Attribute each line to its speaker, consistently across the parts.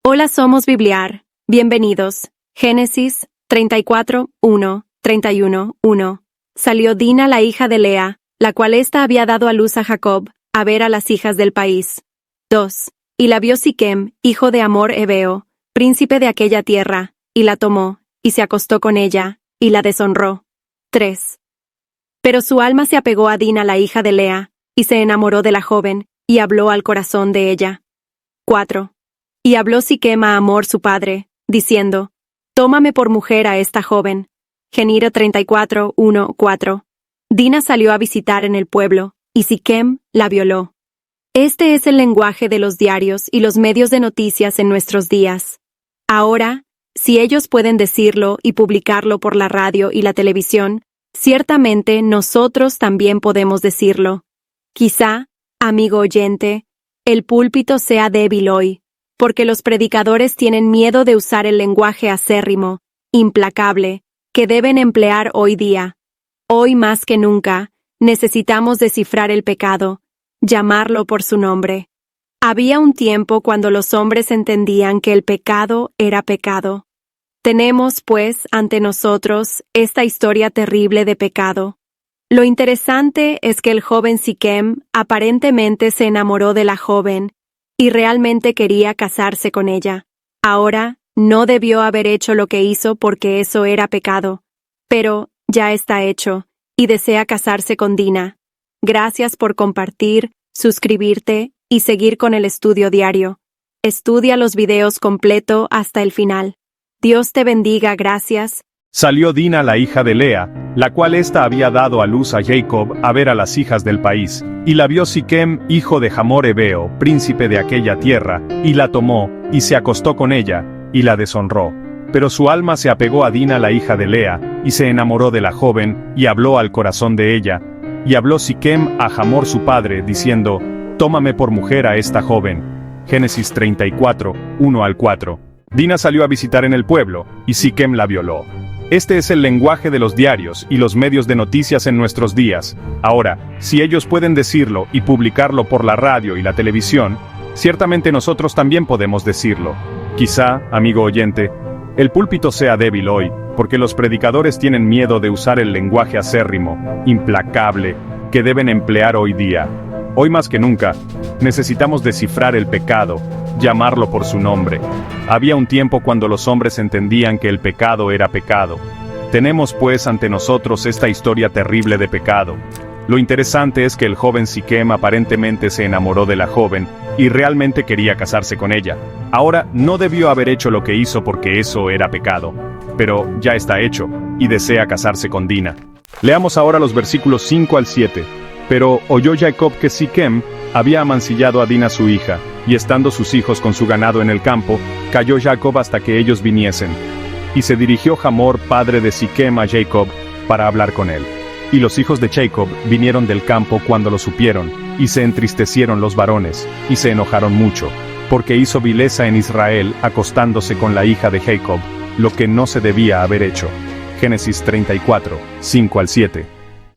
Speaker 1: Hola, somos Bibliar. Bienvenidos. Génesis 34, 1, 31, 1. Salió Dina, la hija de Lea, la cual ésta había dado a luz a Jacob, a ver a las hijas del país. 2. Y la vio Siquem, hijo de Hamor Heveo, príncipe de aquella tierra, y la tomó, y se acostó con ella, y la deshonró. 3. Pero su alma se apegó a Dina, la hija de Lea, y se enamoró de la joven, y habló al corazón de ella. 4. Y habló Siquem a Hamor su padre, diciendo: Tómame por mujer a esta joven. Geniro 34, 1, 4. Dina salió a visitar en el pueblo, y Siquem la violó. Este es el lenguaje de los diarios y los medios de noticias en nuestros días. Ahora, si ellos pueden decirlo y publicarlo por la radio y la televisión, ciertamente nosotros también podemos decirlo. Quizá, amigo oyente, el púlpito sea débil hoy, porque los predicadores tienen miedo de usar el lenguaje acérrimo, implacable, que deben emplear hoy día. Hoy más que nunca, necesitamos descifrar el pecado, llamarlo por su nombre. Había un tiempo cuando los hombres entendían que el pecado era pecado. Tenemos, pues, ante nosotros esta historia terrible de pecado. Lo interesante es que el joven Siquem aparentemente se enamoró de la joven y realmente quería casarse con ella. Ahora, no debió haber hecho lo que hizo porque eso era pecado, pero ya está hecho, y desea casarse con Dina. Gracias por compartir, suscribirte y seguir con el estudio diario. Estudia los videos completo hasta el final. Dios te bendiga, gracias.
Speaker 2: Salió Dina, la hija de Lea, la cual ésta había dado a luz a Jacob, a ver a las hijas del país, y la vio Siquem, hijo de Hamor Heveo, príncipe de aquella tierra, y la tomó, y se acostó con ella, y la deshonró. Pero su alma se apegó a Dina, la hija de Lea, y se enamoró de la joven, y habló al corazón de ella. Y habló Siquem a Hamor su padre, diciendo: Tómame por mujer a esta joven. Génesis 34, 1 al 4. Dina salió a visitar en el pueblo, y Siquem la violó. Este es el lenguaje de los diarios y los medios de noticias en nuestros días. Ahora, si ellos pueden decirlo y publicarlo por la radio y la televisión, ciertamente nosotros también podemos decirlo. Quizá, amigo oyente, el púlpito sea débil hoy, porque los predicadores tienen miedo de usar el lenguaje acérrimo, implacable, que deben emplear hoy día. Hoy más que nunca, necesitamos descifrar el pecado, llamarlo por su nombre. Había un tiempo cuando los hombres entendían que el pecado era pecado. Tenemos pues ante nosotros esta historia terrible de pecado. Lo interesante es que el joven Siquem aparentemente se enamoró de la joven, y realmente quería casarse con ella. Ahora, no debió haber hecho lo que hizo porque eso era pecado. Pero ya está hecho, y desea casarse con Dina. Leamos ahora los versículos 5 al 7. Pero oyó Jacob que Siquem había amancillado a Dina su hija, y estando sus hijos con su ganado en el campo, cayó Jacob hasta que ellos viniesen. Y se dirigió Hamor, padre de Siquem, a Jacob, para hablar con él. Y los hijos de Jacob vinieron del campo cuando lo supieron, y se entristecieron los varones, y se enojaron mucho, porque hizo vileza en Israel acostándose con la hija de Jacob, lo que no se debía haber hecho. Génesis 34, 5 al 7.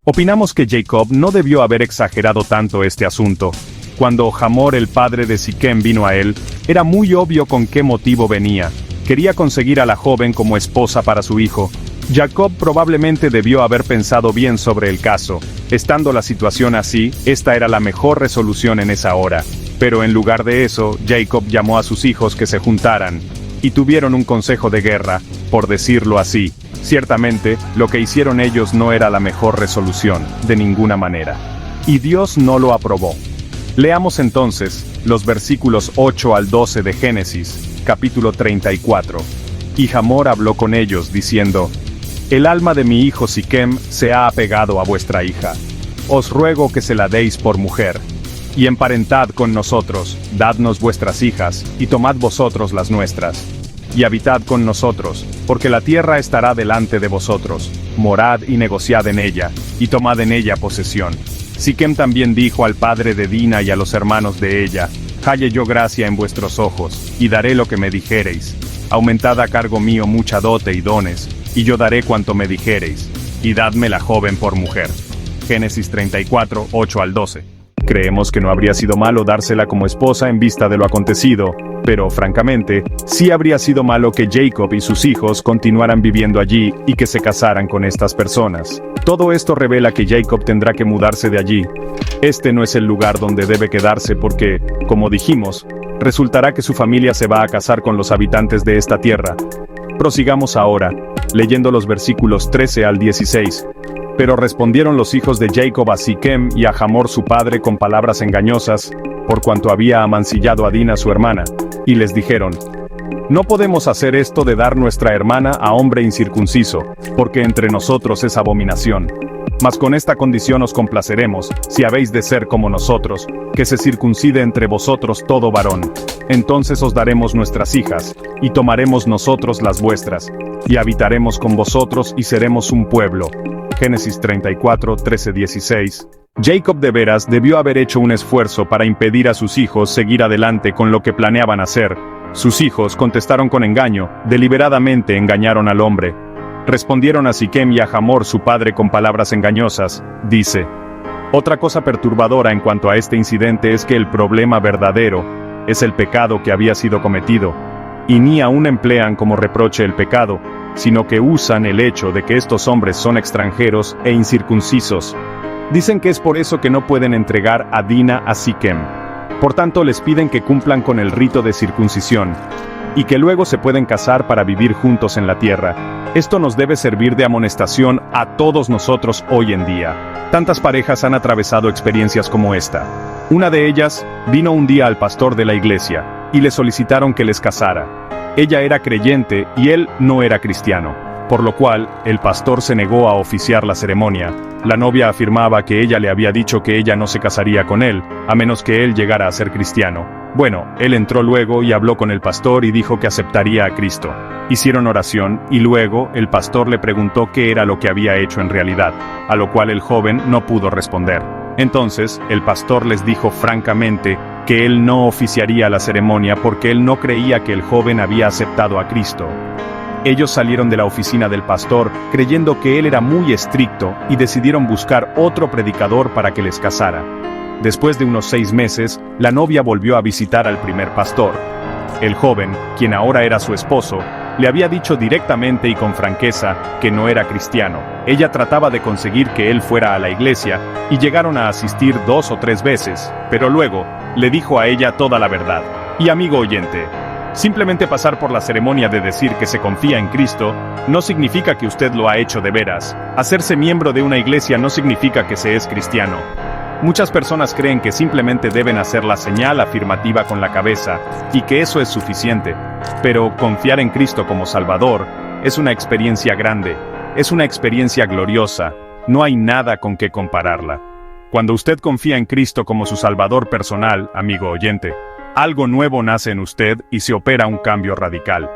Speaker 2: Opinamos que Jacob no debió haber exagerado tanto este asunto. Cuando Hamor, el padre de Siquem, vino a él, era muy obvio con qué motivo venía. Quería conseguir a la joven como esposa para su hijo. Jacob probablemente debió haber pensado bien sobre el caso. Estando la situación así, esta era la mejor resolución en esa hora. Pero en lugar de eso, Jacob llamó a sus hijos que se juntaran, y tuvieron un consejo de guerra, por decirlo así. Ciertamente, lo que hicieron ellos no era la mejor resolución, de ninguna manera. Y Dios no lo aprobó. Leamos entonces los versículos 8 al 12 de Génesis, capítulo 34. Y Hamor habló con ellos, diciendo: El alma de mi hijo Siquem se ha apegado a vuestra hija. Os ruego que se la deis por mujer. Y emparentad con nosotros, dadnos vuestras hijas, y tomad vosotros las nuestras. Y habitad con nosotros, porque la tierra estará delante de vosotros. Morad y negociad en ella, y tomad en ella posesión. Siquem también dijo al padre de Dina y a los hermanos de ella: Halle yo gracia en vuestros ojos, y daré lo que me dijereis. Aumentad a cargo mío mucha dote y dones, y yo daré cuanto me dijereis, y dadme la joven por mujer. Génesis 34, 8 al 12. Creemos que no habría sido malo dársela como esposa en vista de lo acontecido, pero francamente, sí habría sido malo que Jacob y sus hijos continuaran viviendo allí y que se casaran con estas personas. Todo esto revela que Jacob tendrá que mudarse de allí. Este no es el lugar donde debe quedarse porque, como dijimos, resultará que su familia se va a casar con los habitantes de esta tierra. Prosigamos ahora, leyendo los versículos 13 al 16. Pero respondieron los hijos de Jacob a Siquem y a Hamor su padre con palabras engañosas, por cuanto había amancillado a Dina su hermana, y les dijeron: No podemos hacer esto de dar nuestra hermana a hombre incircunciso, porque entre nosotros es abominación. Mas con esta condición os complaceremos, si habéis de ser como nosotros, que se circuncide entre vosotros todo varón. Entonces os daremos nuestras hijas, y tomaremos nosotros las vuestras, y habitaremos con vosotros y seremos un pueblo. Génesis 34, 13-16. Jacob de veras debió haber hecho un esfuerzo para impedir a sus hijos seguir adelante con lo que planeaban hacer. Sus hijos contestaron con engaño, deliberadamente engañaron al hombre. Respondieron a Siquem y a Hamor su padre con palabras engañosas, dice. Otra cosa perturbadora en cuanto a este incidente es que el problema verdadero es el pecado que había sido cometido, y ni aún emplean como reproche el pecado, sino que usan el hecho de que estos hombres son extranjeros e incircuncisos. Dicen que es por eso que no pueden entregar a Dina a Siquem. Por tanto les piden que cumplan con el rito de circuncisión, y que luego se pueden casar para vivir juntos en la tierra. Esto nos debe servir de amonestación a todos nosotros hoy en día. Tantas parejas han atravesado experiencias como esta. Una de ellas vino un día al pastor de la iglesia, y le solicitaron que les casara. Ella era creyente y él no era cristiano, por lo cual el pastor se negó a oficiar la ceremonia. La novia afirmaba que ella le había dicho que ella no se casaría con él, a menos que él llegara a ser cristiano. Bueno, él entró luego y habló con el pastor y dijo que aceptaría a Cristo. Hicieron oración y luego el pastor le preguntó qué era lo que había hecho en realidad, a lo cual el joven no pudo responder. Entonces, el pastor les dijo francamente que él no oficiaría la ceremonia porque él no creía que el joven había aceptado a Cristo. Ellos salieron de la oficina del pastor creyendo que él era muy estricto y decidieron buscar otro predicador para que les casara. Después de unos 6 meses, la novia volvió a visitar al primer pastor. El joven, quien ahora era su esposo, le había dicho directamente y con franqueza que no era cristiano. Ella trataba de conseguir que él fuera a la iglesia y llegaron a asistir 2 o 3 veces, pero luego le dijo a ella toda la verdad. Y amigo oyente, simplemente pasar por la ceremonia de decir que se confía en Cristo no significa que usted lo ha hecho de veras. Hacerse miembro de una iglesia no significa que se es cristiano. Muchas personas creen que simplemente deben hacer la señal afirmativa con la cabeza y que eso es suficiente. Pero confiar en Cristo como Salvador es una experiencia grande, es una experiencia gloriosa, no hay nada con que compararla. Cuando usted confía en Cristo como su Salvador personal, amigo oyente, algo nuevo nace en usted y se opera un cambio radical.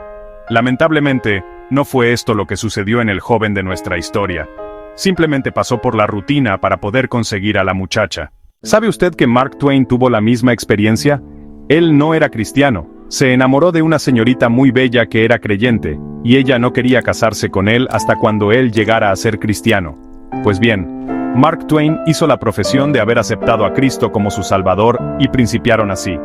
Speaker 2: Lamentablemente, no fue esto lo que sucedió en el joven de nuestra historia. Simplemente pasó por la rutina para poder conseguir a la muchacha. ¿Sabe usted que Mark Twain tuvo la misma experiencia? Él no era cristiano. Se enamoró de una señorita muy bella que era creyente, y ella no quería casarse con él hasta cuando él llegara a ser cristiano. Pues bien, Mark Twain hizo la profesión de haber aceptado a Cristo como su Salvador y principiaron así.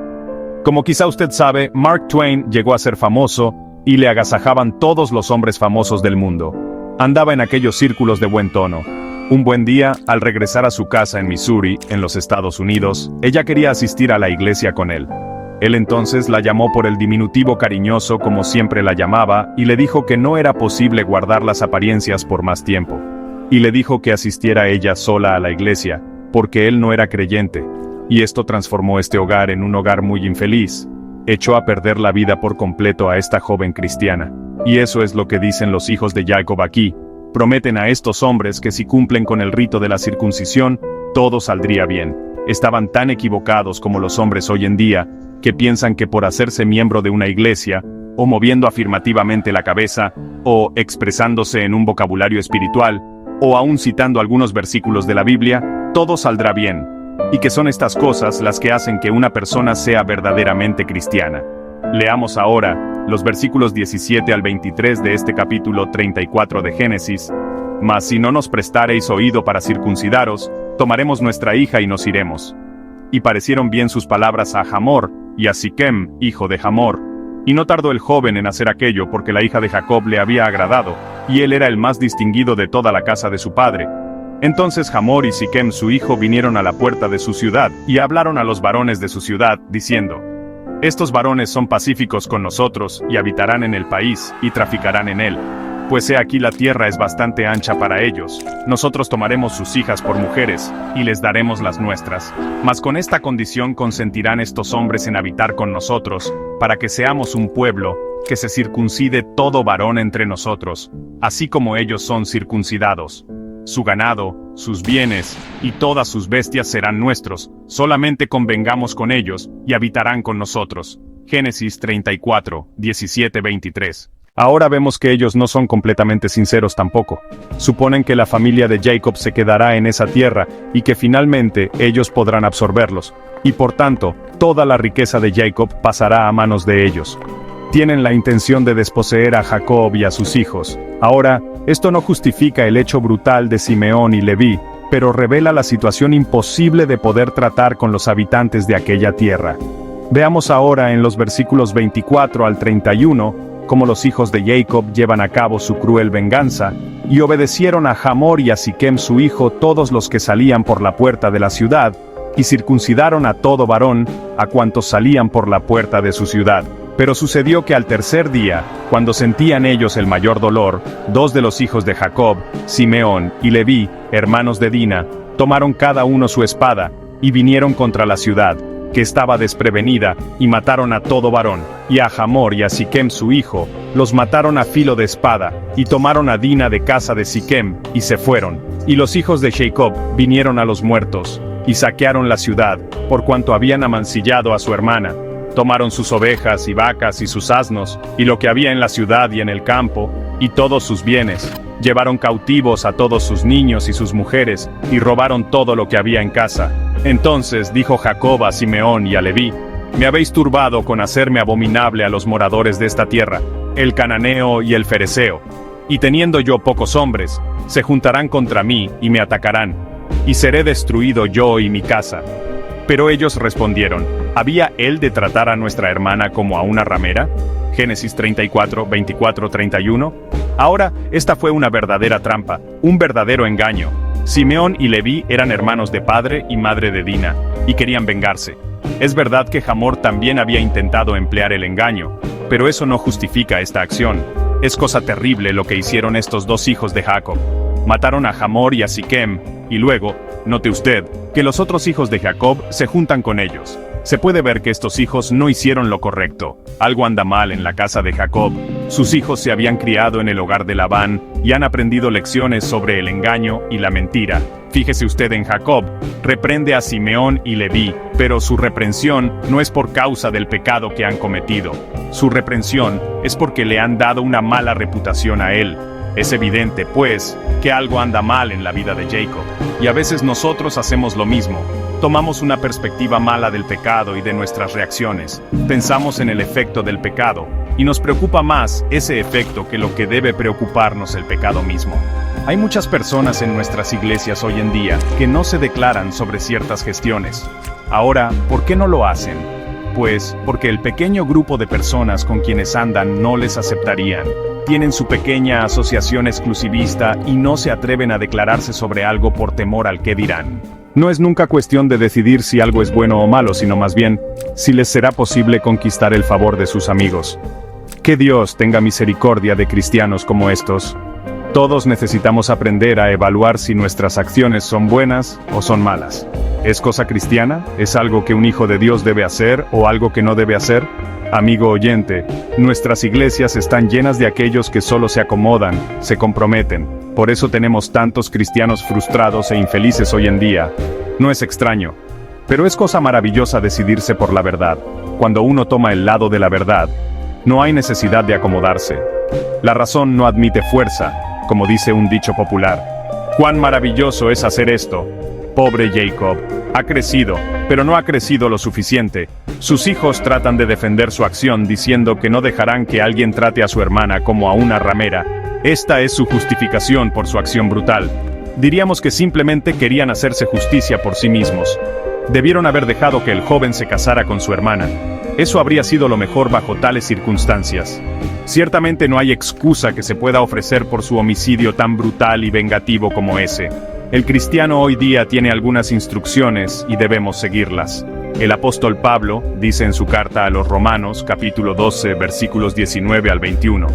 Speaker 2: Como quizá usted sabe, Mark Twain llegó a ser famoso y le agasajaban todos los hombres famosos del mundo. Andaba en aquellos círculos de buen tono. Un buen día, al regresar a su casa en Missouri, en los Estados Unidos, ella quería asistir a la iglesia con él. Él entonces la llamó por el diminutivo cariñoso como siempre la llamaba y le dijo que no era posible guardar las apariencias por más tiempo. Y le dijo que asistiera ella sola a la iglesia, porque él no era creyente. Y esto transformó este hogar en un hogar muy infeliz. Echó a perder la vida por completo a esta joven cristiana. Y eso es lo que dicen los hijos de Jacob aquí. Prometen a estos hombres que si cumplen con el rito de la circuncisión, todo saldría bien. Estaban tan equivocados como los hombres hoy en día, que piensan que por hacerse miembro de una iglesia, o moviendo afirmativamente la cabeza, o expresándose en un vocabulario espiritual, o aún citando algunos versículos de la Biblia, todo saldrá bien. Y que son estas cosas las que hacen que una persona sea verdaderamente cristiana. Leamos ahora los versículos 17 al 23 de este capítulo 34 de Génesis. Mas si no nos prestareis oído para circuncidaros, tomaremos nuestra hija y nos iremos. y parecieron bien sus palabras a Hamor y a Siquem, hijo de Hamor. Y no tardó el joven en hacer aquello porque la hija de Jacob le había agradado, y él era el más distinguido de toda la casa de su padre. Entonces Hamor y Siquem su hijo vinieron a la puerta de su ciudad, y hablaron a los varones de su ciudad, diciendo: Estos varones son pacíficos con nosotros, y habitarán en el país, y traficarán en él. Pues he aquí la tierra es bastante ancha para ellos, nosotros tomaremos sus hijas por mujeres, y les daremos las nuestras. Mas con esta condición consentirán estos hombres en habitar con nosotros, para que seamos un pueblo, que se circuncide todo varón entre nosotros, así como ellos son circuncidados. Su ganado, sus bienes, y todas sus bestias serán nuestros, solamente convengamos con ellos, y habitarán con nosotros. Génesis 34, 17-23. Ahora vemos que ellos no son completamente sinceros tampoco. Suponen que la familia de Jacob se quedará en esa tierra, y que finalmente ellos podrán absorberlos, y por tanto, toda la riqueza de Jacob pasará a manos de ellos. Tienen la intención de desposeer a Jacob y a sus hijos. Ahora, esto no justifica el hecho brutal de Simeón y Leví, pero revela la situación imposible de poder tratar con los habitantes de aquella tierra. Veamos ahora en los versículos 24 al 31, cómo los hijos de Jacob llevan a cabo su cruel venganza, y obedecieron a Hamor y a Siquem su hijo todos los que salían por la puerta de la ciudad, y circuncidaron a todo varón, a cuantos salían por la puerta de su ciudad. Pero sucedió que al tercer día, cuando sentían ellos el mayor dolor, dos de los hijos de Jacob, Simeón y Leví, hermanos de Dina, tomaron cada uno su espada, y vinieron contra la ciudad, que estaba desprevenida, y mataron a todo varón, y a Hamor y a Siquem su hijo, los mataron a filo de espada, y tomaron a Dina de casa de Siquem, y se fueron. Y los hijos de Jacob vinieron a los muertos, y saquearon la ciudad, por cuanto habían amancillado a su hermana. Tomaron sus ovejas y vacas y sus asnos, y lo que había en la ciudad y en el campo, y todos sus bienes. Llevaron cautivos a todos sus niños y sus mujeres, y robaron todo lo que había en casa. Entonces dijo Jacob a Simeón y a Leví: Me habéis turbado con hacerme abominable a los moradores de esta tierra, el cananeo y el fereceo. Y teniendo yo pocos hombres, se juntarán contra mí y me atacarán, y seré destruido yo y mi casa. Pero ellos respondieron: ¿Había él de tratar a nuestra hermana como a una ramera? Génesis 34, 24, 31. Ahora, esta fue una verdadera trampa, un verdadero engaño. Simeón y Leví eran hermanos de padre y madre de Dina, y querían vengarse. Es verdad que Hamor también había intentado emplear el engaño, pero eso no justifica esta acción. Es cosa terrible lo que hicieron estos dos hijos de Jacob. Mataron a Hamor y a Siquem, y luego, note usted, que los otros hijos de Jacob se juntan con ellos. Se puede ver que estos hijos no hicieron lo correcto. Algo anda mal en la casa de Jacob. Sus hijos se habían criado en el hogar de Labán, y han aprendido lecciones sobre el engaño y la mentira. Fíjese usted en Jacob, reprende a Simeón y Leví, pero su reprensión no es por causa del pecado que han cometido. Su reprensión es porque le han dado una mala reputación a él. Es evidente, pues, que algo anda mal en la vida de Jacob, y a veces nosotros hacemos lo mismo. Tomamos una perspectiva mala del pecado y de nuestras reacciones. Pensamos en el efecto del pecado, y nos preocupa más ese efecto que lo que debe preocuparnos el pecado mismo. Hay muchas personas en nuestras iglesias hoy en día que no se declaran sobre ciertas gestiones. Ahora, ¿por qué no lo hacen? Pues, porque el pequeño grupo de personas con quienes andan no les aceptarían. Tienen su pequeña asociación exclusivista y no se atreven a declararse sobre algo por temor al qué dirán. No es nunca cuestión de decidir si algo es bueno o malo, sino más bien, si les será posible conquistar el favor de sus amigos. Que Dios tenga misericordia de cristianos como estos. Todos necesitamos aprender a evaluar si nuestras acciones son buenas o son malas. ¿Es cosa cristiana? ¿Es algo que un hijo de Dios debe hacer o algo que no debe hacer? Amigo oyente, nuestras iglesias están llenas de aquellos que solo se acomodan, se comprometen. Por eso tenemos tantos cristianos frustrados e infelices hoy en día. No es extraño. Pero es cosa maravillosa decidirse por la verdad. Cuando uno toma el lado de la verdad, no hay necesidad de acomodarse. La razón no admite fuerza, como dice un dicho popular. ¡Cuán maravilloso es hacer esto! Pobre Jacob, ha crecido, pero no ha crecido lo suficiente. Sus hijos tratan de defender su acción diciendo que no dejarán que alguien trate a su hermana como a una ramera. Esta es su justificación por su acción brutal. Diríamos que simplemente querían hacerse justicia por sí mismos. Debieron haber dejado que el joven se casara con su hermana. Eso habría sido lo mejor bajo tales circunstancias. Ciertamente no hay excusa que se pueda ofrecer por su homicidio tan brutal y vengativo como ese. El cristiano hoy día tiene algunas instrucciones y debemos seguirlas. El apóstol Pablo dice en su carta a los Romanos, capítulo 12, versículos 19 al 21.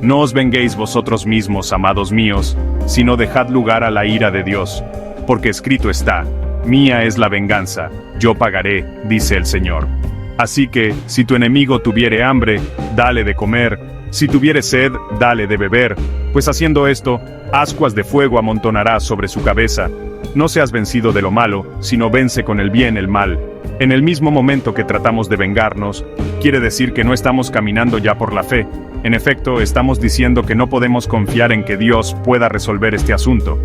Speaker 2: No os venguéis vosotros mismos, amados míos, sino dejad lugar a la ira de Dios. Porque escrito está, mía es la venganza, yo pagaré, dice el Señor. Así que, si tu enemigo tuviere hambre, dale de comer, si tuviere sed, dale de beber, pues haciendo esto, ascuas de fuego amontonarás sobre su cabeza. No seas vencido de lo malo, sino vence con el bien el mal. En el mismo momento que tratamos de vengarnos, quiere decir que no estamos caminando ya por la fe. En efecto, estamos diciendo que no podemos confiar en que Dios pueda resolver este asunto.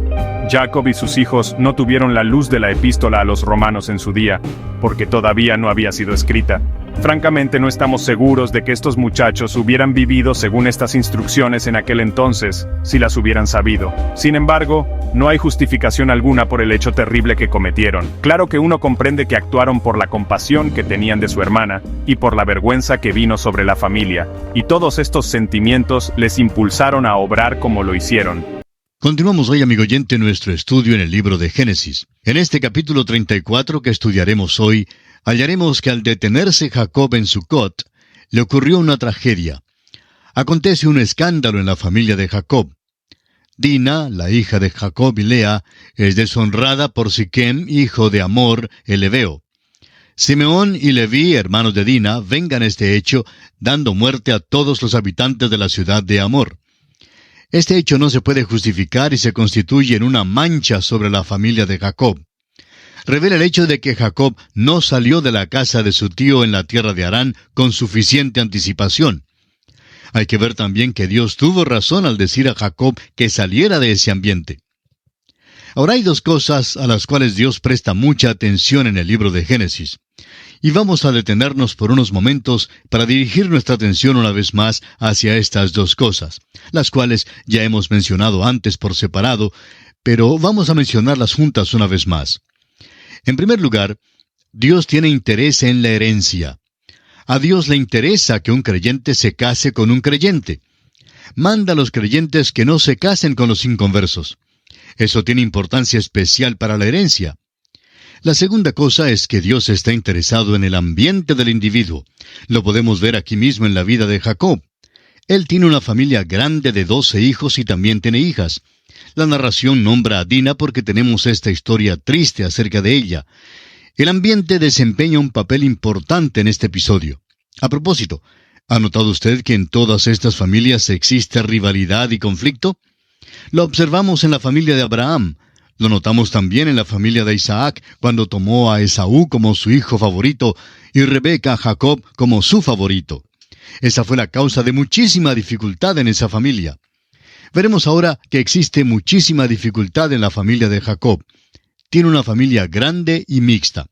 Speaker 2: Jacob y sus hijos no tuvieron la luz de la epístola a los romanos en su día, porque todavía no había sido escrita. Francamente, no estamos seguros de que estos muchachos hubieran vivido según estas instrucciones en aquel entonces, si las hubieran sabido. Sin embargo, no hay justificación alguna por el hecho terrible que cometieron. Claro que uno comprende que actuaron por la compasión que tenían de su hermana, y por la vergüenza que vino sobre la familia, y todos estos sentimientos les impulsaron a obrar como lo hicieron.
Speaker 3: Continuamos hoy, amigo oyente, nuestro estudio en el libro de Génesis. En este capítulo 34 que estudiaremos hoy, hallaremos que al detenerse Jacob en Sucot, le ocurrió una tragedia. Acontece un escándalo en la familia de Jacob. Dina, la hija de Jacob y Lea, es deshonrada por Siquem, hijo de Hamor, el Hebeo. Simeón y Leví, hermanos de Dina, vengan este hecho, dando muerte a todos los habitantes de la ciudad de Hamor. Este hecho no se puede justificar y se constituye en una mancha sobre la familia de Jacob. Revela el hecho de que Jacob no salió de la casa de su tío en la tierra de Harán con suficiente anticipación. Hay que ver también que Dios tuvo razón al decir a Jacob que saliera de ese ambiente. Ahora hay dos cosas a las cuales Dios presta mucha atención en el libro de Génesis. Y vamos a detenernos por unos momentos para dirigir nuestra atención una vez más hacia estas dos cosas, las cuales ya hemos mencionado antes por separado, pero vamos a mencionarlas juntas una vez más. En primer lugar, Dios tiene interés en la herencia. A Dios le interesa que un creyente se case con un creyente. Manda a los creyentes que no se casen con los inconversos. Eso tiene importancia especial para la herencia. La segunda cosa es que Dios está interesado en el ambiente del individuo. Lo podemos ver aquí mismo en la vida de Jacob. Él tiene una familia grande de 12 hijos y también tiene hijas. La narración nombra a Dina porque tenemos esta historia triste acerca de ella. El ambiente desempeña un papel importante en este episodio. A propósito, ¿ha notado usted que en todas estas familias existe rivalidad y conflicto? Lo observamos en la familia de Abraham. Lo notamos también en la familia de Isaac, cuando tomó a Esaú como su hijo favorito y Rebeca a Jacob como su favorito. Esa fue la causa de muchísima dificultad en esa familia. Veremos ahora que existe muchísima dificultad en la familia de Jacob. Tiene una familia grande y mixta.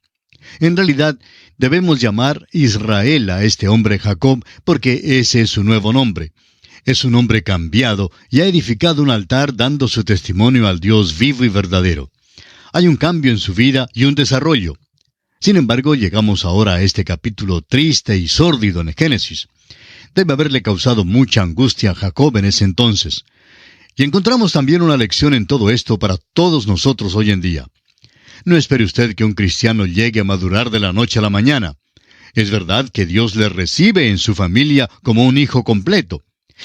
Speaker 3: En realidad, debemos llamar Israel a este hombre Jacob, porque ese es su nuevo nombre. Es un hombre cambiado y ha edificado un altar dando su testimonio al Dios vivo y verdadero. Hay un cambio en su vida y un desarrollo. Sin embargo, llegamos ahora a este capítulo triste y sórdido en Génesis. Debe haberle causado mucha angustia a Jacob en ese entonces. Y encontramos también una lección en todo esto para todos nosotros hoy en día. No espere usted que un cristiano llegue a madurar de la noche a la mañana. Es verdad que Dios le recibe en su familia como un hijo completo.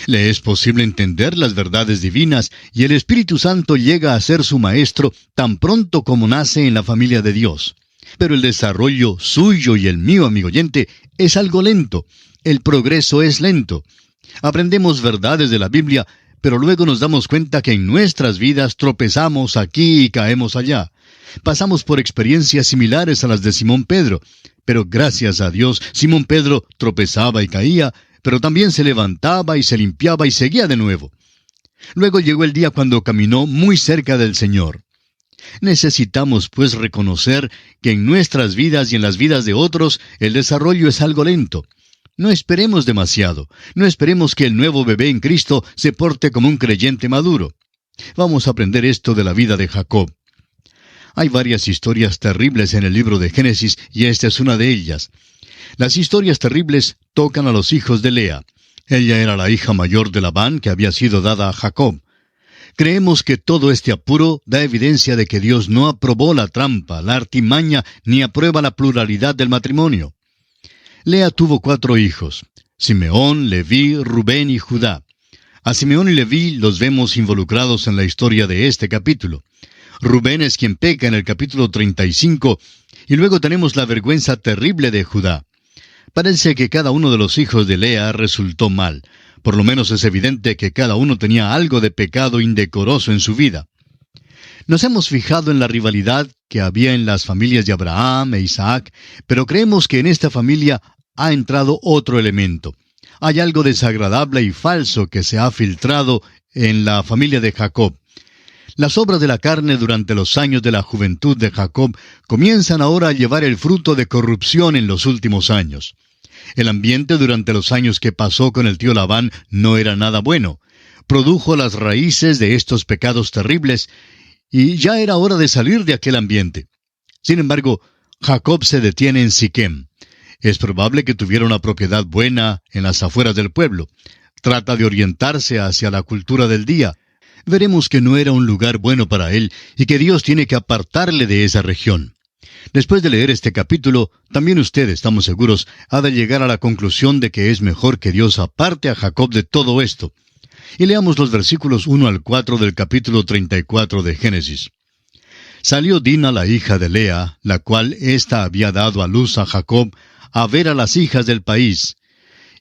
Speaker 3: Le es posible entender las verdades divinas y el Espíritu Santo llega a ser su maestro tan pronto como nace en la familia de Dios. Pero el desarrollo suyo y el mío, amigo oyente, es algo lento. El progreso es lento. Aprendemos verdades de la Biblia, pero luego nos damos cuenta que en nuestras vidas tropezamos aquí y caemos allá. Pasamos por experiencias similares a las de Simón Pedro, pero gracias a Dios, Simón Pedro tropezaba y caía, pero también se levantaba y se limpiaba y seguía de nuevo. Luego llegó el día cuando caminó muy cerca del Señor. Necesitamos, pues, reconocer que en nuestras vidas y en las vidas de otros, el desarrollo es algo lento. No esperemos demasiado. No esperemos que el nuevo bebé en Cristo se porte como un creyente maduro. Vamos a aprender esto de la vida de Jacob. Hay varias historias terribles en el libro de Génesis y esta es una de ellas. Las historias terribles tocan a los hijos de Lea. Ella era la hija mayor de Labán que había sido dada a Jacob. Creemos que todo este apuro da evidencia de que Dios no aprobó la trampa, la artimaña, ni aprueba la pluralidad del matrimonio. Lea tuvo 4 hijos: Simeón, Leví, Rubén y Judá. A Simeón y Leví los vemos involucrados en la historia de este capítulo. Rubén es quien peca en el capítulo 35, y luego tenemos la vergüenza terrible de Judá. Parece que cada uno de los hijos de Lea resultó mal. Por lo menos es evidente que cada uno tenía algo de pecado indecoroso en su vida. Nos hemos fijado en la rivalidad que había en las familias de Abraham e Isaac, pero creemos que en esta familia ha entrado otro elemento. Hay algo desagradable y falso que se ha filtrado en la familia de Jacob. Las obras de la carne durante los años de la juventud de Jacob comienzan ahora a llevar el fruto de corrupción en los últimos años. El ambiente durante los años que pasó con el tío Labán no era nada bueno. Produjo las raíces de estos pecados terribles y ya era hora de salir de aquel ambiente. Sin embargo, Jacob se detiene en Siquem. Es probable que tuviera una propiedad buena en las afueras del pueblo. Trata de orientarse hacia la cultura del día. Veremos que no era un lugar bueno para él y que Dios tiene que apartarle de esa región. Después de leer este capítulo, también usted, estamos seguros, ha de llegar a la conclusión de que es mejor que Dios aparte a Jacob de todo esto. Y leamos los versículos 1 al 4 del capítulo 34 de Génesis. Salió Dina la hija de Lea, la cual ésta había dado a luz a Jacob, a ver a las hijas del país.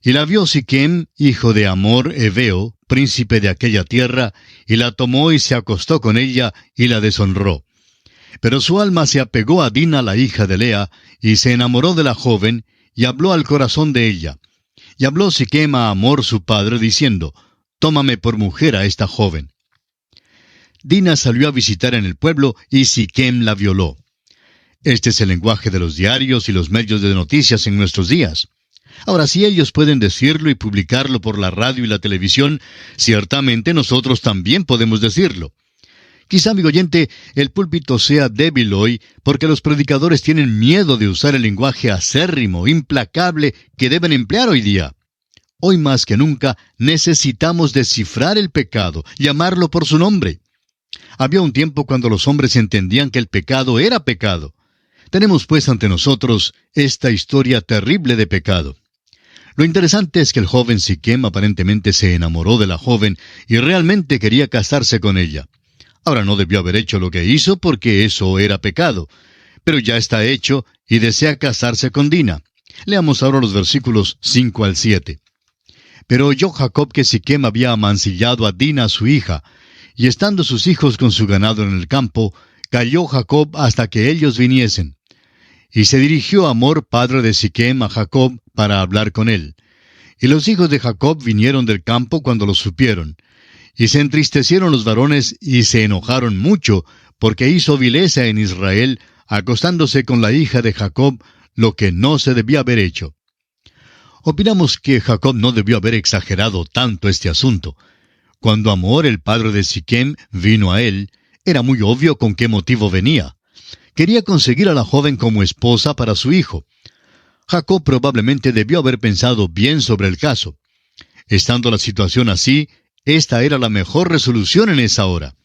Speaker 3: Y la vio Siquem, hijo de Hamor Heveo, príncipe de aquella tierra, y la tomó y se acostó con ella, y la deshonró. Pero su alma se apegó a Dina la hija de Lea, y se enamoró de la joven, y habló al corazón de ella. Y habló Siquem a Hamor su padre, diciendo: Tómame por mujer a esta joven. Dina salió a visitar en el pueblo, y Siquem la violó. Este es el lenguaje de los diarios y los medios de noticias en nuestros días. Ahora, si ellos pueden decirlo y publicarlo por la radio y la televisión, ciertamente nosotros también podemos decirlo. Quizá, amigo oyente, el púlpito sea débil hoy porque los predicadores tienen miedo de usar el lenguaje acérrimo, implacable que deben emplear hoy día. Hoy más que nunca necesitamos descifrar el pecado, llamarlo por su nombre. Había un tiempo cuando los hombres entendían que el pecado era pecado. Tenemos pues ante nosotros esta historia terrible de pecado. Lo interesante es que el joven Siquem aparentemente se enamoró de la joven y realmente quería casarse con ella. Ahora, no debió haber hecho lo que hizo porque eso era pecado, pero ya está hecho y desea casarse con Dina. Leamos ahora los versículos 5 al 7. Pero oyó Jacob que Siquem había amancillado a Dina su hija, y estando sus hijos con su ganado en el campo, calló Jacob hasta que ellos viniesen. Y se dirigió Hamor, padre de Siquem, a Jacob para hablar con él. Y los hijos de Jacob vinieron del campo cuando lo supieron. Y se entristecieron los varones y se enojaron mucho, porque hizo vileza en Israel, acostándose con la hija de Jacob, lo que no se debía haber hecho. Opinamos que Jacob no debió haber exagerado tanto este asunto. Cuando Hamor, el padre de Siquem, vino a él, era muy obvio con qué motivo venía. Quería conseguir a la joven como esposa para su hijo. Jacob probablemente debió haber pensado bien sobre el caso. Estando la situación así, esta era la mejor resolución en esa hora.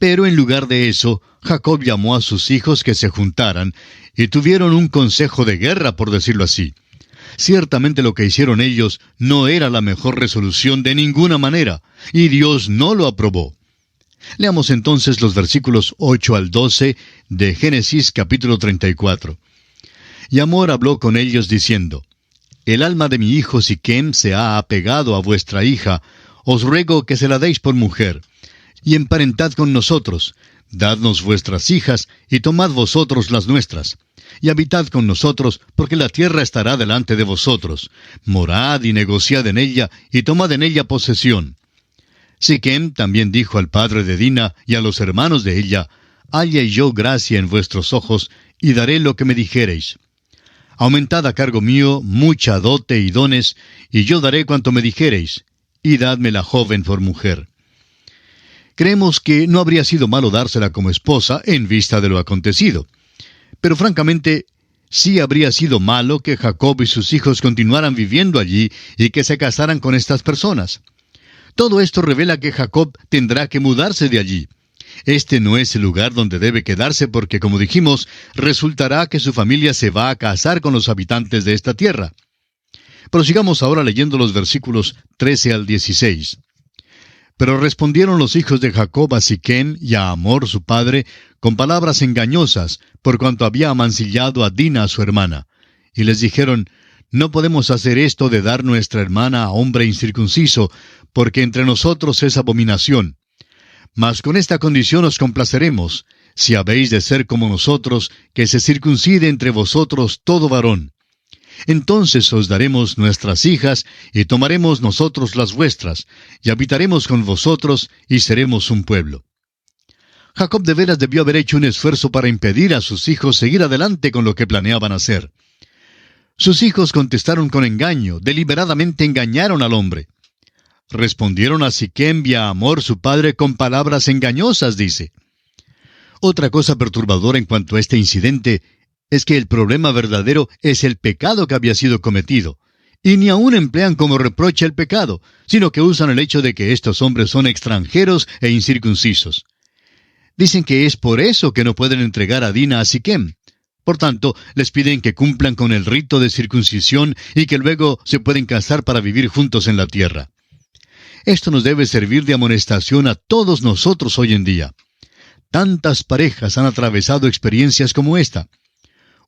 Speaker 3: Pero en lugar de eso, Jacob llamó a sus hijos que se juntaran y tuvieron un consejo de guerra, por decirlo así. Ciertamente lo que hicieron ellos no era la mejor resolución de ninguna manera, y Dios no lo aprobó. Leamos entonces los versículos 8 al 12 de Génesis capítulo 34. Y Hamor habló con ellos diciendo: El alma de mi hijo Siquem se ha apegado a vuestra hija, os ruego que se la deis por mujer, y emparentad con nosotros, dadnos vuestras hijas, y tomad vosotros las nuestras, y habitad con nosotros, porque la tierra estará delante de vosotros. Morad y negociad en ella, y tomad en ella posesión. Siquem también dijo al padre de Dina y a los hermanos de ella: Halle yo gracia en vuestros ojos, y daré lo que me dijereis. Aumentad a cargo mío mucha dote y dones, y yo daré cuanto me dijereis, y dadme la joven por mujer. Creemos que no habría sido malo dársela como esposa en vista de lo acontecido. Pero francamente, sí habría sido malo que Jacob y sus hijos continuaran viviendo allí y que se casaran con estas personas. Todo esto revela que Jacob tendrá que mudarse de allí. Este no es el lugar donde debe quedarse porque, como dijimos, resultará que su familia se va a casar con los habitantes de esta tierra. Prosigamos ahora leyendo los versículos 13 al 16. Pero respondieron los hijos de Jacob a Siquem y a Hamor su padre con palabras engañosas, por cuanto había amancillado a Dina su hermana. Y les dijeron, no podemos hacer esto de dar nuestra hermana a hombre incircunciso, porque entre nosotros es abominación. Mas con esta condición os complaceremos, si habéis de ser como nosotros, que se circuncide entre vosotros todo varón. Entonces os daremos nuestras hijas, y tomaremos nosotros las vuestras, y habitaremos con vosotros, y seremos un pueblo. Jacob de veras debió haber hecho un esfuerzo para impedir a sus hijos seguir adelante con lo que planeaban hacer. Sus hijos contestaron con engaño, deliberadamente engañaron al hombre. Respondieron a Siquem y a Hamor su padre con palabras engañosas, dice. Otra cosa perturbadora en cuanto a este incidente es que el problema verdadero es el pecado que había sido cometido, y ni aún emplean como reproche el pecado, sino que usan el hecho de que estos hombres son extranjeros e incircuncisos. Dicen que es por eso que no pueden entregar a Dina a Siquem. Por tanto, les piden que cumplan con el rito de circuncisión y que luego se pueden casar para vivir juntos en la tierra. Esto nos debe servir de amonestación a todos nosotros hoy en día. Tantas parejas han atravesado experiencias como esta.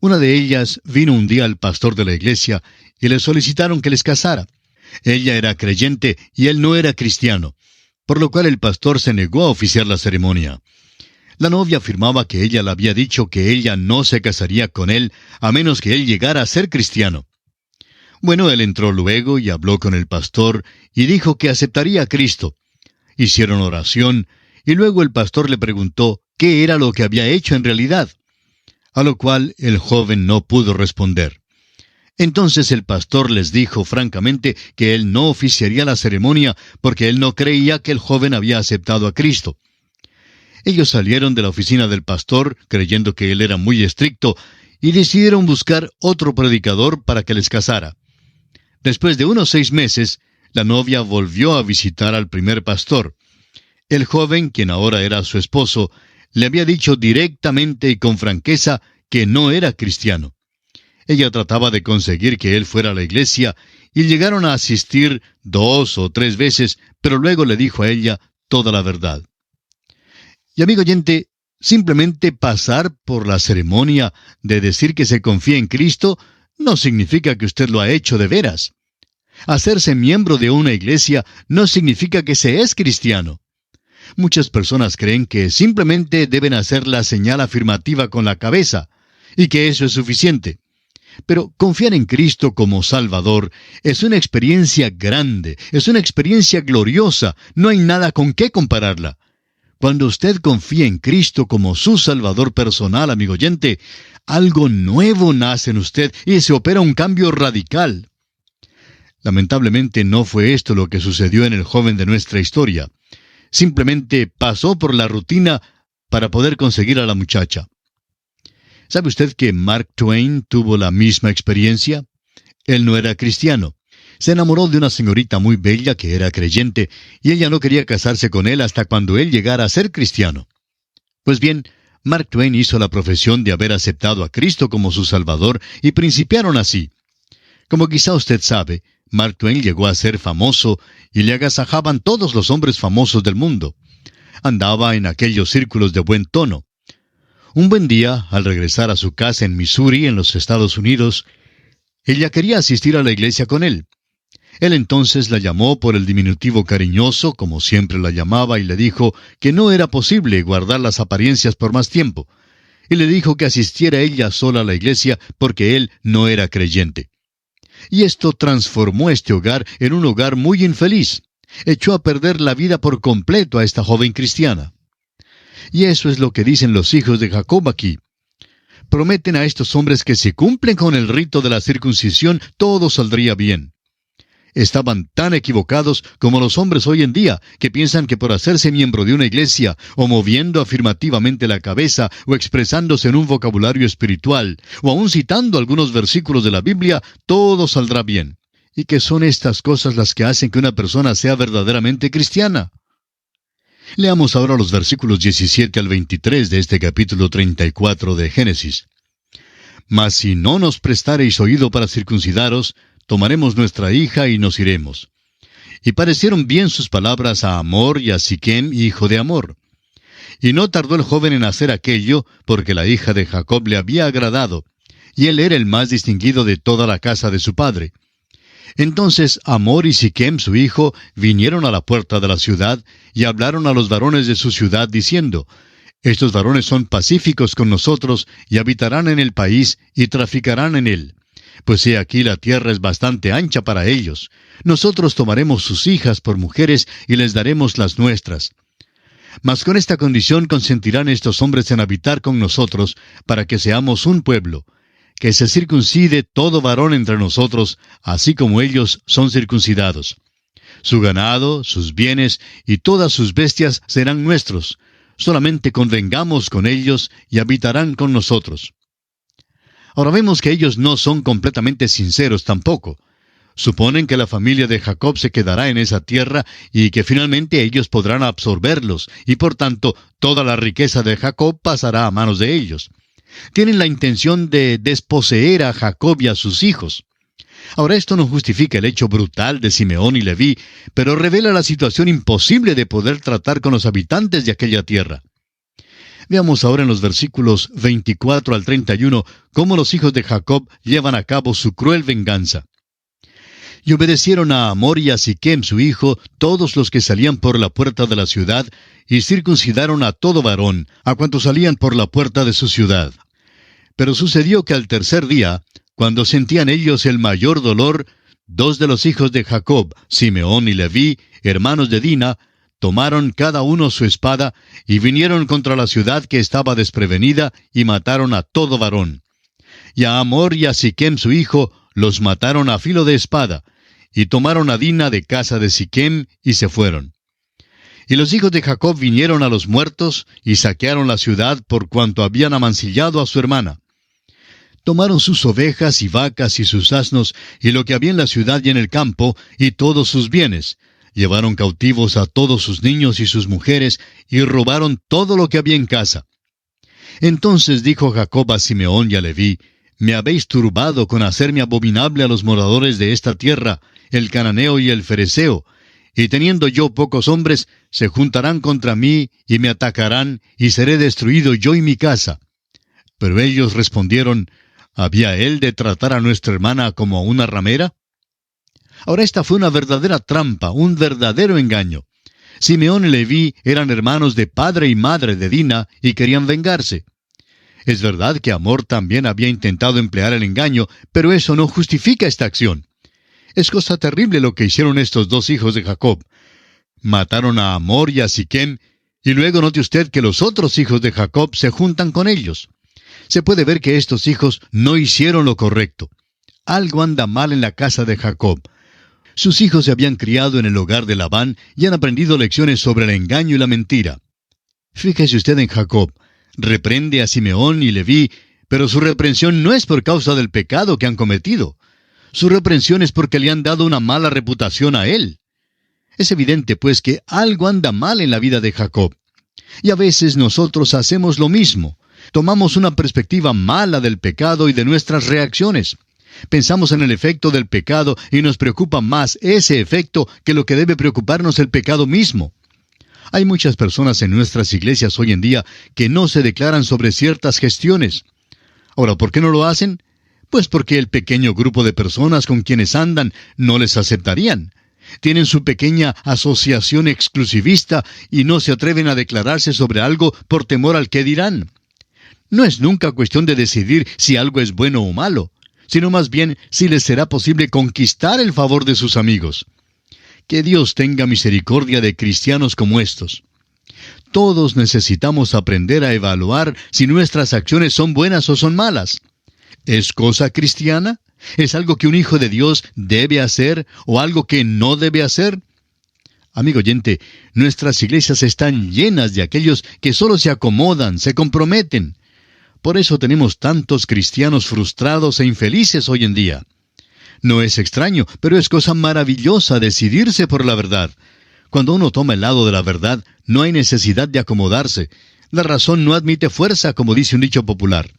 Speaker 3: Una de ellas vino un día al pastor de la iglesia y le solicitaron que les casara. Ella era creyente y él no era cristiano, por lo cual el pastor se negó a oficiar la ceremonia. La novia afirmaba que ella le había dicho que ella no se casaría con él a menos que él llegara a ser cristiano. Bueno, él entró luego y habló con el pastor y dijo que aceptaría a Cristo. Hicieron oración y luego el pastor le preguntó qué era lo que había hecho en realidad, a lo cual el joven no pudo responder. Entonces el pastor les dijo francamente que él no oficiaría la ceremonia porque él no creía que el joven había aceptado a Cristo. Ellos salieron de la oficina del pastor creyendo que él era muy estricto y decidieron buscar otro predicador para que les casara. Después de unos 6 meses, la novia volvió a visitar al primer pastor. El joven, quien ahora era su esposo, le había dicho directamente y con franqueza que no era cristiano. Ella trataba de conseguir que él fuera a la iglesia y llegaron a asistir 2 o 3 veces, pero luego le dijo a ella toda la verdad. Y amigo oyente, simplemente pasar por la ceremonia de decir que se confía en Cristo no significa que usted lo ha hecho de veras. Hacerse miembro de una iglesia no significa que se es cristiano. Muchas personas creen que simplemente deben hacer la señal afirmativa con la cabeza, y que eso es suficiente. Pero confiar en Cristo como Salvador es una experiencia grande, es una experiencia gloriosa, no hay nada con qué compararla. Cuando usted confía en Cristo como su Salvador personal, amigo oyente, algo nuevo nace en usted y se opera un cambio radical. Lamentablemente no fue esto lo que sucedió en el joven de nuestra historia. Simplemente pasó por la rutina para poder conseguir a la muchacha. ¿Sabe usted que Mark Twain tuvo la misma experiencia? Él no era cristiano. Se enamoró de una señorita muy bella que era creyente, y ella no quería casarse con él hasta cuando él llegara a ser cristiano. Pues bien, Mark Twain hizo la profesión de haber aceptado a Cristo como su Salvador, y principiaron así. Como quizá usted sabe, Mark Twain llegó a ser famoso, y le agasajaban todos los hombres famosos del mundo. Andaba en aquellos círculos de buen tono. Un buen día, al regresar a su casa en Missouri, en los Estados Unidos, ella quería asistir a la iglesia con él. Él entonces la llamó por el diminutivo cariñoso, como siempre la llamaba, y le dijo que no era posible guardar las apariencias por más tiempo. Y le dijo que asistiera ella sola a la iglesia porque él no era creyente. Y esto transformó este hogar en un hogar muy infeliz. Echó a perder la vida por completo a esta joven cristiana. Y eso es lo que dicen los hijos de Jacob aquí. Prometen a estos hombres que si cumplen con el rito de la circuncisión, todo saldría bien. Estaban tan equivocados como los hombres hoy en día, que piensan que por hacerse miembro de una iglesia, o moviendo afirmativamente la cabeza, o expresándose en un vocabulario espiritual, o aún citando algunos versículos de la Biblia, todo saldrá bien. Y que son estas cosas las que hacen que una persona sea verdaderamente cristiana. Leamos ahora los versículos 17 al 23 de este capítulo 34 de Génesis. Mas si no nos prestareis oído para circuncidaros, tomaremos nuestra hija y nos iremos. Y parecieron bien sus palabras a Hamor y a Siquem, hijo de Hamor. Y no tardó el joven en hacer aquello, porque la hija de Jacob le había agradado, y él era el más distinguido de toda la casa de su padre. Entonces Hamor y Siquem, su hijo, vinieron a la puerta de la ciudad, y hablaron a los varones de su ciudad, diciendo, Estos varones son pacíficos con nosotros, y habitarán en el país, y traficarán en él. Pues he aquí la tierra es bastante ancha para ellos. Nosotros tomaremos sus hijas por mujeres, y les daremos las nuestras. Mas con esta condición consentirán estos hombres en habitar con nosotros, para que seamos un pueblo. Que se circuncide todo varón entre nosotros, así como ellos son circuncidados. Su ganado, sus bienes y todas sus bestias serán nuestros. Solamente convengamos con ellos y habitarán con nosotros. Ahora vemos que ellos no son completamente sinceros tampoco. Suponen que la familia de Jacob se quedará en esa tierra y que finalmente ellos podrán absorberlos, y por tanto toda la riqueza de Jacob pasará a manos de ellos. Tienen la intención de desposeer a Jacob y a sus hijos. Ahora esto no justifica el hecho brutal de Simeón y Leví, pero revela la situación imposible de poder tratar con los habitantes de aquella tierra. Veamos ahora en los versículos 24 al 31 cómo los hijos de Jacob llevan a cabo su cruel venganza. Y obedecieron a Hamor y a Siquem su hijo, todos los que salían por la puerta de la ciudad, y circuncidaron a todo varón, a cuantos salían por la puerta de su ciudad. Pero sucedió que al tercer día, cuando sentían ellos el mayor dolor, dos de los hijos de Jacob, Simeón y Leví, hermanos de Dina, tomaron cada uno su espada, y vinieron contra la ciudad que estaba desprevenida, y mataron a todo varón. Y a Hamor y a Siquem su hijo los mataron a filo de espada, y tomaron a Dina de casa de Siquem, y se fueron. Y los hijos de Jacob vinieron a los muertos, y saquearon la ciudad por cuanto habían amancillado a su hermana. Tomaron sus ovejas y vacas y sus asnos, y lo que había en la ciudad y en el campo, y todos sus bienes. Llevaron cautivos a todos sus niños y sus mujeres, y robaron todo lo que había en casa. Entonces dijo Jacob a Simeón y a Leví, Me habéis turbado con hacerme abominable a los moradores de esta tierra, el cananeo y el fereceo, y teniendo yo pocos hombres, se juntarán contra mí, y me atacarán, y seré destruido yo y mi casa. Pero ellos respondieron, ¿había él de tratar a nuestra hermana como a una ramera? Ahora esta fue una verdadera trampa, un verdadero engaño. Simeón y Leví eran hermanos de padre y madre de Dina, y querían vengarse. Es verdad que Hamor también había intentado emplear el engaño, pero eso no justifica esta acción. Es cosa terrible lo que hicieron estos dos hijos de Jacob. Mataron a Hamor y a Siquem, y luego note usted que los otros hijos de Jacob se juntan con ellos. Se puede ver que estos hijos no hicieron lo correcto. Algo anda mal en la casa de Jacob. Sus hijos se habían criado en el hogar de Labán y han aprendido lecciones sobre el engaño y la mentira. Fíjese usted en Jacob. Reprende a Simeón y Leví, pero su reprensión no es por causa del pecado que han cometido. Su reprensión es porque le han dado una mala reputación a él. Es evidente, pues, que algo anda mal en la vida de Jacob. Y a veces nosotros hacemos lo mismo. Tomamos una perspectiva mala del pecado y de nuestras reacciones. Pensamos en el efecto del pecado y nos preocupa más ese efecto que lo que debe preocuparnos el pecado mismo. Hay muchas personas en nuestras iglesias hoy en día que no se declaran sobre ciertas gestiones. Ahora, ¿por qué no lo hacen? Pues porque el pequeño grupo de personas con quienes andan no les aceptarían. Tienen su pequeña asociación exclusivista y no se atreven a declararse sobre algo por temor al qué dirán. No es nunca cuestión de decidir si algo es bueno o malo, sino más bien si les será posible conquistar el favor de sus amigos. Que Dios tenga misericordia de cristianos como estos. Todos necesitamos aprender a evaluar si nuestras acciones son buenas o son malas. ¿Es cosa cristiana? ¿Es algo que un hijo de Dios debe hacer o algo que no debe hacer? Amigo oyente, nuestras iglesias están llenas de aquellos que solo se acomodan, se comprometen. Por eso tenemos tantos cristianos frustrados e infelices hoy en día. No es extraño, pero es cosa maravillosa decidirse por la verdad. Cuando uno toma el lado de la verdad, no hay necesidad de acomodarse. La razón no admite fuerza, como dice un dicho popular.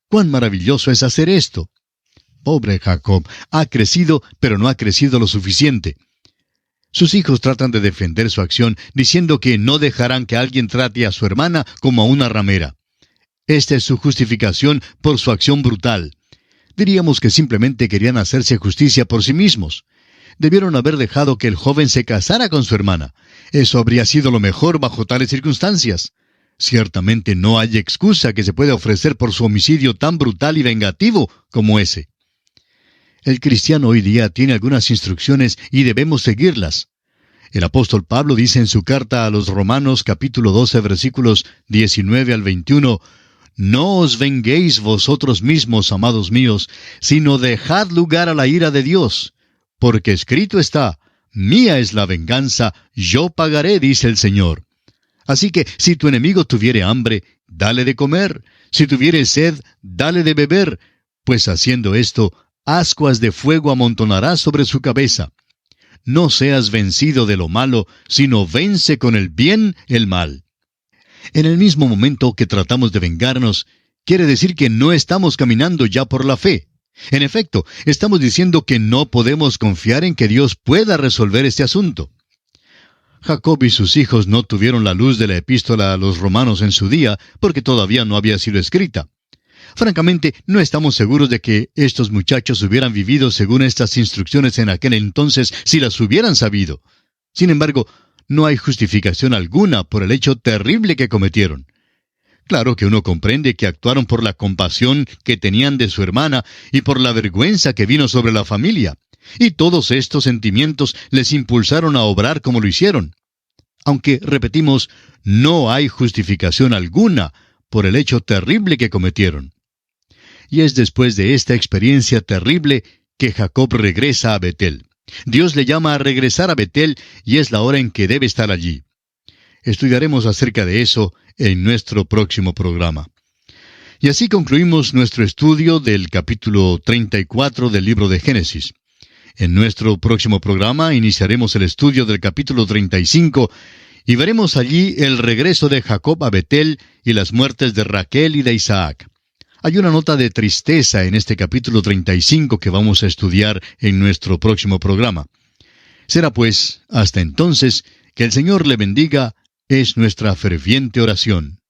Speaker 3: ¡Cuán maravilloso es hacer esto! Pobre Jacob, ha crecido, pero no ha crecido lo suficiente. Sus hijos tratan de defender su acción, diciendo que no dejarán que alguien trate a su hermana como a una ramera. Esta es su justificación por su acción brutal. Diríamos que simplemente querían hacerse justicia por sí mismos. Debieron haber dejado que el joven se casara con su hermana. Eso habría sido lo mejor bajo tales circunstancias. Ciertamente no hay excusa que se pueda ofrecer por su homicidio tan brutal y vengativo como ese. El cristiano hoy día tiene algunas instrucciones y debemos seguirlas. El apóstol Pablo dice en su carta a los Romanos capítulo 12 versículos 19 al 21, «No os venguéis vosotros mismos, amados míos, sino dejad lugar a la ira de Dios. Porque escrito está, mía es la venganza, yo pagaré, dice el Señor. Así que si tu enemigo tuviere hambre, dale de comer, si tuviere sed, dale de beber, pues haciendo esto, ascuas de fuego amontonarás sobre su cabeza. No seas vencido de lo malo, sino vence con el bien el mal». En el mismo momento que tratamos de vengarnos, quiere decir que no estamos caminando ya por la fe. En efecto, estamos diciendo que no podemos confiar en que Dios pueda resolver este asunto. Jacob y sus hijos no tuvieron la luz de la epístola a los romanos en su día, porque todavía no había sido escrita. Francamente, no estamos seguros de que estos muchachos hubieran vivido según estas instrucciones en aquel entonces si las hubieran sabido. Sin embargo, no hay justificación alguna por el hecho terrible que cometieron. Claro que uno comprende que actuaron por la compasión que tenían de su hermana y por la vergüenza que vino sobre la familia, y todos estos sentimientos les impulsaron a obrar como lo hicieron. Aunque, repetimos, no hay justificación alguna por el hecho terrible que cometieron. Y es después de esta experiencia terrible que Jacob regresa a Betel. Dios le llama a regresar a Betel y es la hora en que debe estar allí. Estudiaremos acerca de eso en nuestro próximo programa. Y así concluimos nuestro estudio del capítulo 34 del libro de Génesis. En nuestro próximo programa iniciaremos el estudio del capítulo 35 y veremos allí el regreso de Jacob a Betel y las muertes de Raquel y de Isaac. Hay una nota de tristeza en este capítulo 35 que vamos a estudiar en nuestro próximo programa. Será pues, hasta entonces, que el Señor le bendiga, es nuestra ferviente oración.